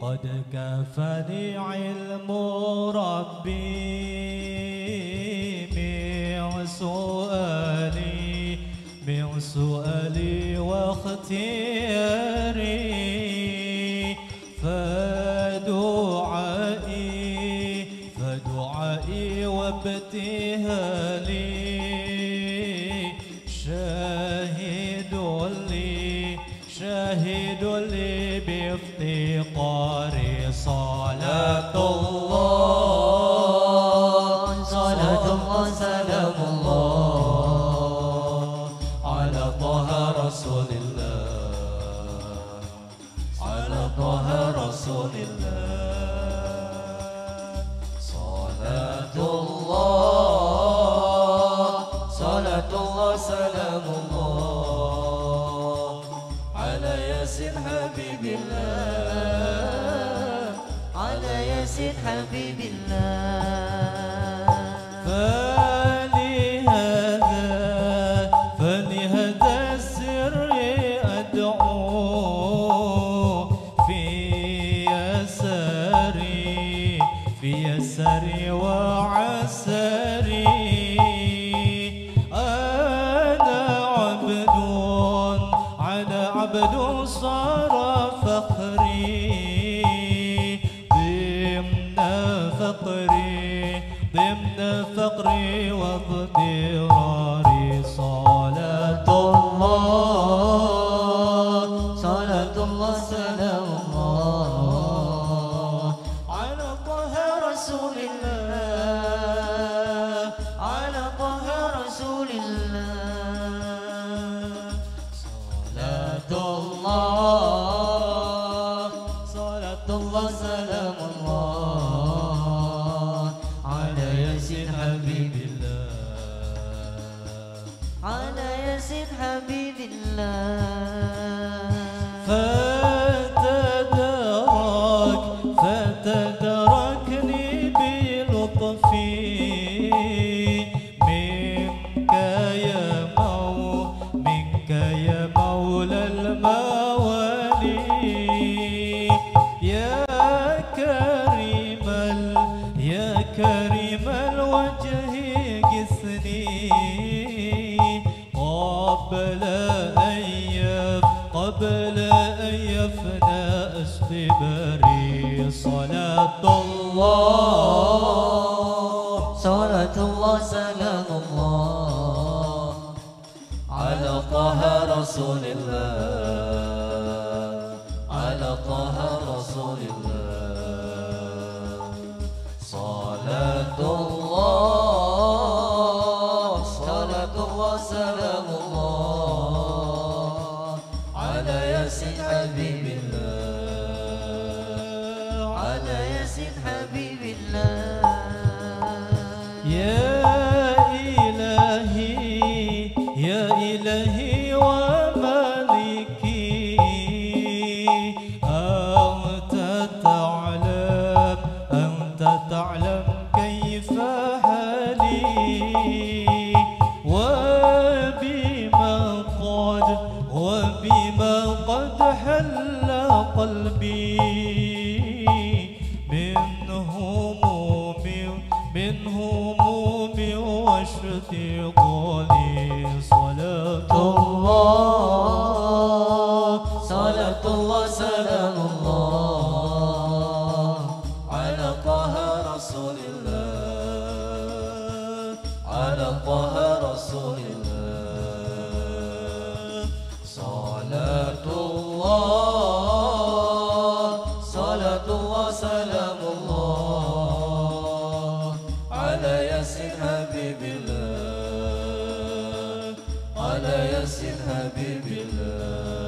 قد كفاني علم ربي من سؤالي واختياري فدعائي وابتهالي شاهد لي بافتقاري صلاة الله سلام الله على طه رسول الله على طه رسول الله صلاة الله سلام الله على ياسين حبيب الله على ياسين حبيب الله فلهذا السر أدعو في يسري وعسري أنا عبد صار فخري ضمن فقري واضطراري صلاة الله سلام الله على طه رسول الله على طه رسول الله صلاة الله سلام الله على ياسين حبيب الله على ياسين حبيب الله فتدركني بلطفي منك يا مولى الموالي يا كريم الوجه قسني قبل أن يفنى اختباري صلاة الله سلام الله على طه رسول الله على طه رسول الله صلاة الله سلام الله على ياسين حبيب الله على ياسين حبيب الله يا إلهي ومالكي أنت تعلم كيف حالي وبما قد حل قلبي من هموم واشتغالي صلاة الله سلام الله على طه رسول الله على طه رسول الله صلاة الله سلام الله على ياسين حبيب الله على ياسين حبيب الله